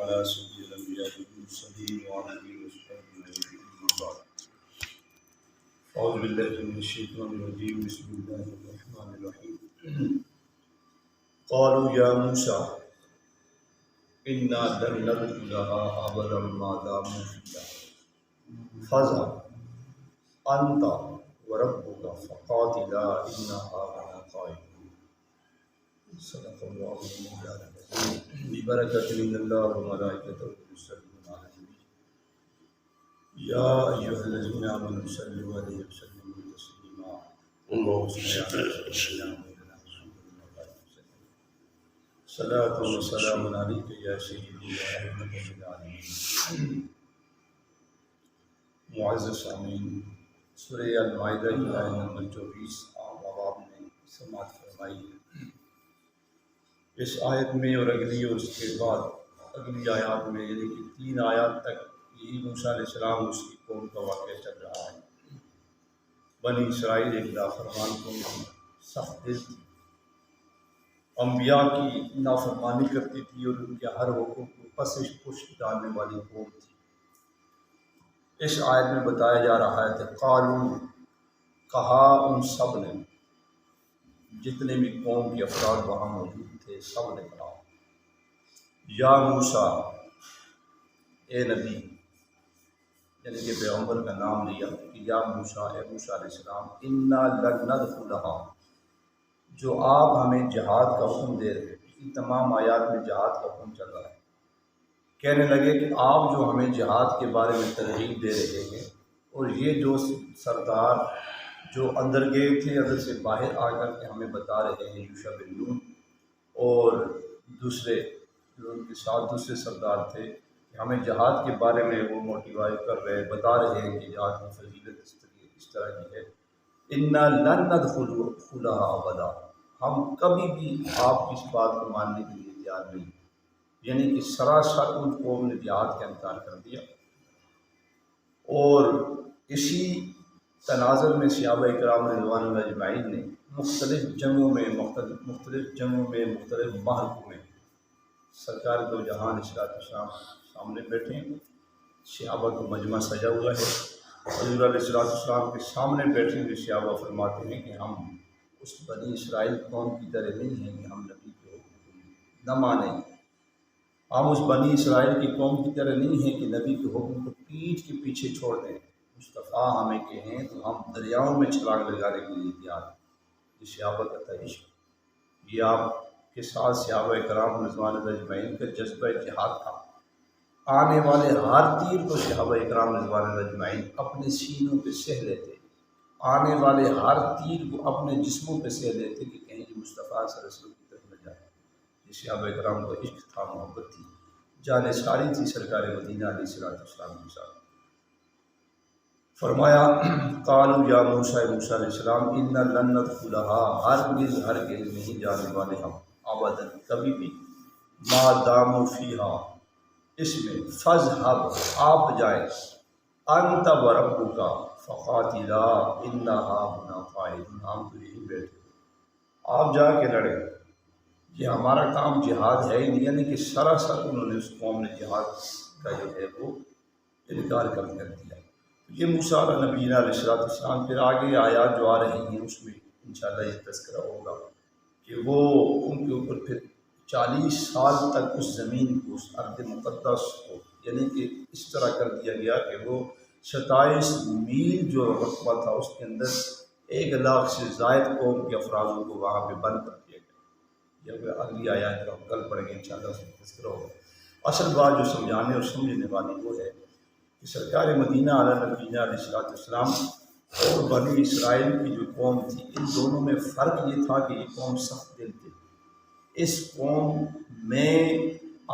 على سيد الأنبياء والمرسلين وعلى آله وصحبه أجمعين أما بعد أعوذ بالله من الشيطان الرجيم بسم الله الرحمن الرحيم قالوا يا موسى إنا لن ندخلها أبدا ما داموا فيها فاذهب أنت وربك فقاتلا إنها هنا قاعدون صدق الله مولانا ببركة من الله وملائكته يصلون على النبي يا أيها الذين آمنوا صلوا عليه وسلموا تسليما اللهم صل على سيدنا محمد صلاة وسلام عليك يا سيدي يا رحمة للعالمين معزز سامعین سورہ المائدہ کی آیت نمبر 24 عام آباب میں سماعت فرمائی ہے۔ اس آیت میں اور اگلی اور اس کے بعد اگلی آیات میں یعنی کہ 3 آیات تک یہی موسیٰ علیہ السلام اس کی قوم کا واقعہ چل رہا ہے۔ بنی اسرائیل ایک نافرمان قوم تھی، سخت دل تھی، انبیاء کی نافرمانی کرتی تھی اور ان کے ہر حکم کو پسش پشت ڈالنے والی قوم تھی۔ اس آیت میں بتایا جا رہا ہے کہ قالو کہا ان سب نے، جتنے بھی قوم کے افراد وہاں موجود تھے سب نے کہا یا موسیٰ اے نبی، یعنی کہ پیغمبر کا نام لیا کہ یا موسیٰ اے موسیٰ علیہ السلام انا لن ندخلھا، جو آپ ہمیں جہاد کا حکم دے رہے ہیں۔ ان تمام آیات میں جہاد کا حکم چل رہا ہے۔ کہنے لگے کہ آپ جو ہمیں جہاد کے بارے میں ترغیب دے رہے ہیں اور یہ جو سردار جو اندر گئے تھے اندر سے باہر آ کر کے ہمیں بتا رہے ہیں یوشع بن نون اور دوسرے جو ان کے ساتھ دوسرے سردار تھے کہ ہمیں جہاد کے بارے میں وہ موٹیوائٹ کر رہے بتا رہے ہیں کہ جہاد کی فضیلت اس طرح کی ہے۔ انا لن ندخلھا ابدا، ہم کبھی بھی آپ کی اس بات کو ماننے کے لیے تیار نہیں، یعنی کہ سراسر ان قوم نے جہاد کا انکار کر دیا۔ اور اسی تناظر میں صحابہ کرام رضوان اللہ اجمعین نے مختلف جنگوں میں مختلف محلوں میں سرکار دو جہان علیہ السلام سامنے بیٹھے ہیں، صحابہ کا مجمع سجا ہوا ہے، حضور علیہ السلام کے سامنے بیٹھے ہوئے صحابہ فرماتے ہیں کہ ہم اس بنی اسرائیل قوم کی طرح نہیں ہیں کہ ہم نبی کے حکم کو نہ مانیں، ہم اس بنی اسرائیل کی قوم کی طرح نہیں ہیں کہ نبی کے حکم کو پیٹھ کے پیچھے چھوڑ دیں۔ مصطفیٰ ہمیں کہیں تو ہم دریاؤں میں چھلانگ لگانے کے لیے تیار ہیں۔ یہ صحابہ کا تعیش ہے، یہ آپ کے ساتھ صحابہ کرام رضوان اللہ اجمعین کا جذبہ جہاد تھا۔ آنے والے ہر تیر کو صحابہ کرام رضوان اللہ اجمعین اپنے سینوں پہ سہ لیتے، آنے والے ہر تیر کو اپنے جسموں پہ سہ لیتے کہ کہیں یہ مصطفیٰ صلی اللہ علیہ وسلم کی طرف نہ جائے۔ یہ صحابہ کرام کا عشق تھا، محبت تھی، جان ساری تھی سرکار مدینہ علیہ السلام کے ساتھ۔ فرمایا قالوا یا موسیٰ، موسیٰ علیہ السلام انا لن ندخلھا، ہرگز نہیں جانے والے ہم ابدا کبھی بھی، ما داموا فیہا اس میں، فاذھب آپ جائیں، انت وربک فقاتلا انھا ھنا قاعدون، ہم تو یہی بیٹھے آپ جا کے لڑیں، یہ ہمارا کام جہاد ہے ہی نہیں، یعنی کہ سراسر انہوں نے اس قوم نے جہاد کا جو ہے وہ انکار کر دیا۔ یہ موسیٰ علیہ نبینا علیہ السلام پھر آگے آیات جو آ رہی ہیں اس میں انشاءاللہ یہ تذکرہ ہوگا کہ وہ ان کے اوپر پھر 40 سال تک اس زمین کو، اس ارض مقدس کو، یعنی کہ اس طرح کر دیا گیا کہ وہ 27 میل جو رقبہ تھا اس کے اندر 1 لاکھ سے زائد قوم کے افرادوں کو وہاں پہ بند کر دیا گیا۔ جب اگلی آیات کا ہم کل پڑھیں گے انشاءاللہ اس میں تذکرہ ہوگا۔ اصل بات جو سمجھانے اور سمجھنے والی وہ ہے کہ سرکار مدینہ علیہ نبینا علیہ السلام اور بنی اسرائیل کی جو قوم تھی، ان دونوں میں فرق یہ تھا کہ یہ قوم سخت دل تھی۔ اس قوم میں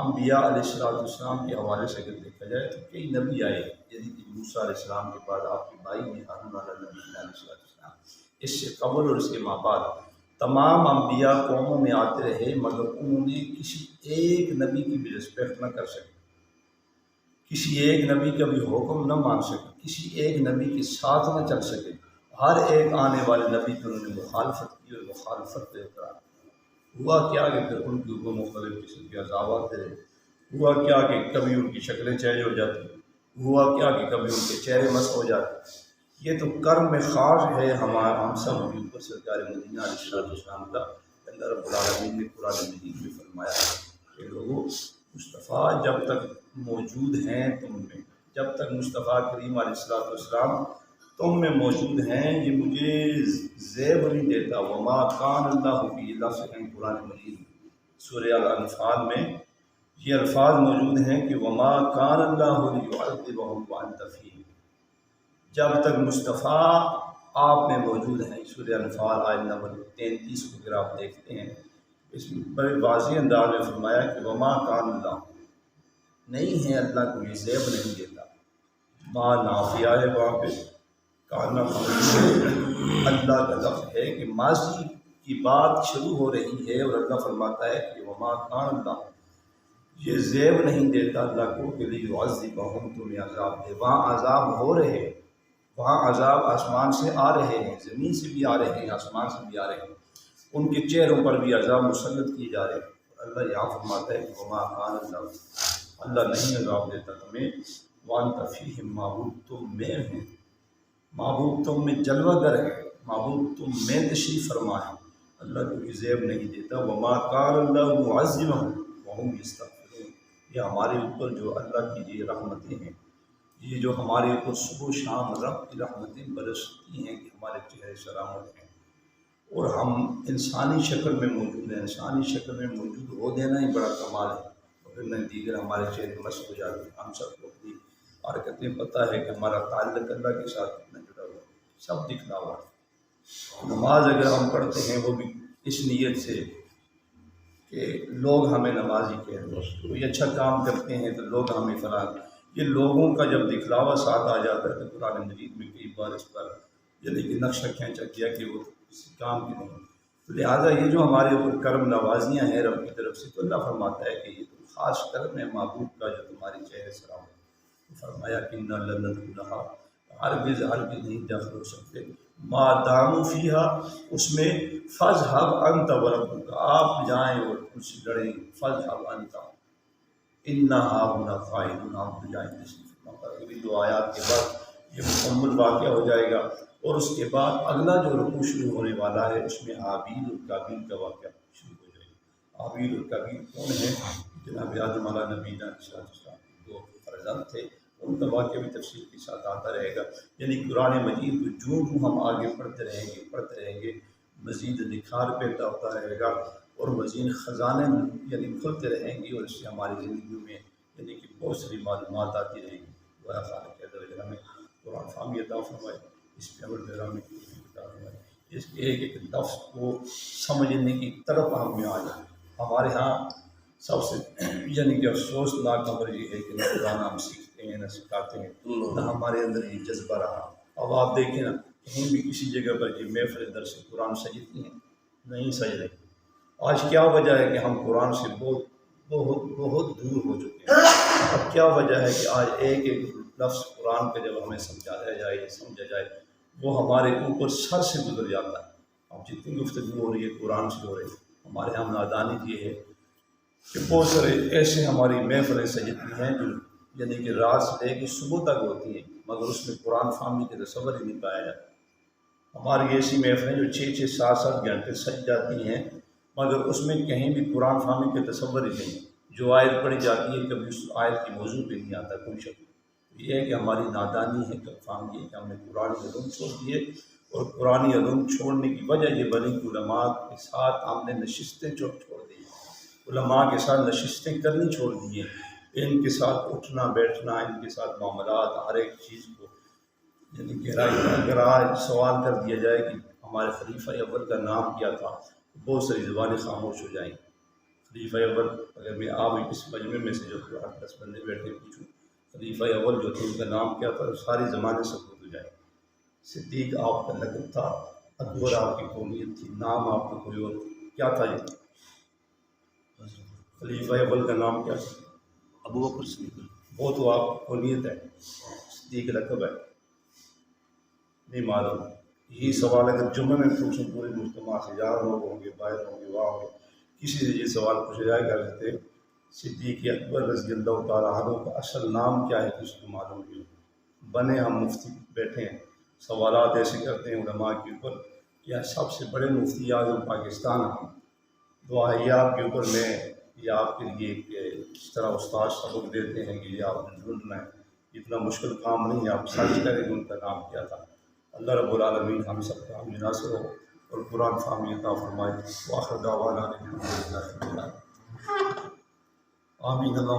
انبیاء علیہ السلام کے حوالے سے اگر دیکھا جائے تو کئی نبی آئے، یعنی کہ موسیٰ علیہ السلام کے بعد آپ کے بھائی نے ہارون علیہ نبینا علیہ السلام، اس سے قبل اور اس کے ماں بعد تمام انبیاء قوموں میں آتے رہے، مگر انہوں نے کسی ایک نبی کی بھی رسپیکٹ نہ کر سکے، کسی ایک نبی کا بھی حکم نہ مان سکے، کسی ایک نبی کے ساتھ نہ چل سکے، ہر ایک آنے والے نبی کی انہوں نے مخالفت کی اور مخالفت پہ اقرار ہوا کیا کہ پھر ان کے اوپر مختلف قسم کے عذاب آتے رہے، ہوا کیا کہ کبھی ان کی شکلیں چینج ہو جاتی، ہوا کیا کہ کبھی ان کے چہرے مست ہو جاتے۔ یہ تو کرم میں خاص ہے ہم سب کے اوپر سرکار مدینہ علیہ السلام کا۔ اللہ رب العالمین نے قرآن مجید میں فرمایا کہ لوگوں، مصطفیٰ جب تک موجود ہیں تم میں، جب تک مصطفیٰ کریم علیہ السلام تم میں موجود ہیں، یہ مجھے زیب نہیں دیتا۔ وما کان اللہ کی لفظ ہے قرآن مجید سورہ الانفال میں، یہ الفاظ موجود ہیں کہ وما کان اللہ لیعذبہم وانت فیہم، جب تک مصطفیٰ آپ میں موجود ہیں۔ سورہ انفال آیت نمبر 33 کو اگر آپ دیکھتے ہیں، اس میں بڑے واضح انداز میں فرمایا کہ وما کان اللہ، نہیں ہے اللہ کو یہ زیب نہیں دیتا۔ ماں نافیہ ہے وہاں پہ، کانا اللہ کا لفظ ہے کہ ماضی کی بات شروع ہو رہی ہے، اور اللہ فرماتا ہے کہ وما کان اللہ، یہ زیب نہیں دیتا اللہ کو کہ لیعذبہم، تمہیں عذاب دے۔ وہاں عذاب ہو رہے ہیں، وہاں عذاب آسمان سے آ رہے ہیں، زمین سے بھی آ رہے ہیں، آسمان سے بھی آ رہے ہیں، ان کے چہروں پر بھی عذاب مسلط کیے جا رہے ہیں۔ اللہ یہاں فرماتا ہے کہ وما کان اللہ، اللہ نہیں عذاب دیتا تمہیں، وانت فیہم، معبود تم میں ہیں، معبود تم میں جلوہ گر ہے، معبود تم میں تشریف فرما ہے، اللہ کو زیب نہیں دیتا۔ وما کان اللہ معذبہم وہم یستغفرون، یہ ہمارے اوپر جو اللہ کی یہ رحمتیں ہیں، یہ جو ہمارے اوپر صبح و شام رب کی رحمتیں برستی ہیں کہ ہمارے چہرے سلامت ہیں، اور ہم انسانی شکل میں موجود ہیں۔ انسانی شکل میں موجود ہو دینا ہی بڑا کمال ہے، اور دیگر ہمارے چہرے مست ہو جاتے ہیں۔ ہم سب کو اپنی حرکتیں پتہ ہے کہ ہمارا تعلق اللہ کے ساتھ کتنا جڑا ہوا ہے، سب دکھنا ہوا ہے۔ نماز اگر ہم پڑھتے ہیں وہ بھی اس نیت سے کہ لوگ ہمیں نمازی کہہ دیں، کوئی اچھا کام کرتے ہیں تو لوگ ہمیں فلاں، یہ لوگوں کا جب دکھلاوا ساتھ آ جاتا ہے تو قرآن مجید میں کئی بار اس پر یعنی کہ نقشہ کھینچا کیا کہ وہ کسی کام کی نہیں، تو لہٰذا یہ جو ہمارے اوپر کرم نوازیاں ہیں رب کی طرف سے، تو اللہ فرماتا ہے کہ یہ تو خاص کرم ہے محبوب کا جو تمہاری چہرے سلام ہے۔ فرمایا کہ اِنَّا لَنَدْخُلَہَا، ہرگز نہیں داخل ہو سکتے، ما داموا فیہا، اس میں فاذھب انت وربک، آپ جائیں اور ان سے لڑیں، فاذھب انت اِنَّا ہاہُنَا قاعدون، آپ تو جائیں تشریف فرما۔ ابھی دو آیات کے بعد یہ مکمل واقعہ ہو جائے گا، اور اس کے بعد اگلا جو رکوع شروع ہونے والا ہے اس میں حابیل اور قابیل کا واقعہ شروع ہو جائے گا۔ حابیل اور قابیل کون ہیں؟ جناب آدم علیہ نبینا علیہ السلام کے دو فرزند تھے، ان کا واقعہ بھی تفصیل کے ساتھ آتا رہے گا۔ یعنی قرآن مجید کو جو ہم آگے پڑھتے رہیں گے مزید نکھار پیدا ہوتا رہے گا، اور مزید خزانے یعنی کھلتے رہیں گی، اور اس سے ہماری زندگیوں میں یعنی کہ بہت ساری معلومات آتی رہیں گی۔ وہ خالق عز و جل ہمیں قرآن فہمی عطا فرمائے، اس پہ عمل پیرا میں عطا فرمائے، اس کے ایک ایک لفظ کو سمجھنے کی طرف ہم میں آ جائیں۔ ہمارے ہاں سب سے یعنی کہ افسوسناک خبر یہ ہے کہ نہ قرآن ہم سیکھتے ہیں، نہ سکھاتے ہیں، نہ ہمارے اندر یہ جذبہ رہا۔ اب آپ دیکھیں نا، کہیں بھی کسی جگہ پر یہ محفل درس قرآن سجتی ہیں، نہیں سج رہی۔ آج کیا وجہ ہے کہ ہم قرآن سے بہت دور ہو چکے ہیں؟ اب کیا وجہ ہے کہ آج ایک ایک لفظ قرآن کا جب ہمیں سمجھایا جائے یا سمجھا جائے وہ ہمارے اوپر سر سے گزر جاتا ہے۔ اب جتنی گفتگو ہو رہی ہے قرآن سے ہو رہی ہے، ہمارے یہاں نادانی یہ ہے کہ بہت سارے ایسے ہماری محفلیں سجتی ہیں جو یعنی کہ رات سے لے کے صبح تک ہوتی ہیں، مگر اس میں قرآن فہمی کے تصور ہی نہیں پایا جاتا۔ ہماری ایسی محفلیں جو 6 7 گھنٹے سج جاتی ہیں، مگر اس میں کہیں بھی قرآن فہمی کے تصور ہی نہیں۔ جو آیت پڑھی جاتی ہے کبھی اس آیت کی موضوع پہ نہیں آتا کوئی شک۔ یہ ہے کہ ہماری نادانی ہے، کب فہمی ہے کہ ہم نے قرآن علوم چھوڑ دیے، اور قرآن علوم چھوڑنے کی وجہ یہ بنی کہ علماء کے ساتھ ہم نے نشستیں چھوڑ دی، علماء کے ساتھ نشستیں کرنی چھوڑ دی ہیں، ان کے ساتھ اٹھنا بیٹھنا، ان کے ساتھ معاملات، ہر ایک چیز کو یعنی گہرائی اگر آج سوال کر دیا جائے کہ ہمارے خلیفہ اول کا نام کیا تھا، بہت ساری زبانیں خاموش ہو جائیں۔ خلیفہ اول اگر میں آپ اس مجمع میں سے جو 10 بندے بیٹھے پوچھوں خلیفہ اول جو تھے ان کا نام کیا تھا، ساری زبانیں سکوت ہو جائیں۔ صدیق آپ کا لقب تھا، اکبر آپ کی قومیت تھی، نام آپ کا کوئی اور کیا تھا؟ یہ خلیفہ اول کا نام کیا تھا؟ ابو بکر صدیق۔ وہ تو آپ قومیت ہے، صدیق لقب ہے، نہیں معلوم۔ یہی سوال اگر جمعہ میں پوچھیں پورے مجتمع سے، یہاں لوگ ہوں گے، باہر ہوں گے، وہاں ہوں گے، کسی سے یہ سوال پوچھا جائے گا کہ صدیق اکبر رضی اللہ تعالیٰ عنہ کا اصل نام کیا ہے کسی کو معلوم نہیں ہو، بنے ہم مفتی بیٹھے ہیں، سوالات ایسے کرتے ہیں علماء کے اوپر، کیا سب سے بڑے مفتی اعظم پاکستان ہیں، دعا ہے آپ کے اوپر میں یا آپ کے لیے کہ اس طرح استاد سبق دیتے ہیں کہ یہ آپ نے ڈھونڈنا ہے، اتنا مشکل کام نہیں ہے، آپ سرچ کریں گے ان کا نام کیا تھا۔ اللہ رب العالمین ہم سب کا حامی ناصر ہو اور قرآن فہمی عطا فرمائے۔ وآخر دعوانا الحمدللہ رب العالمین۔ آمین۔ اللہ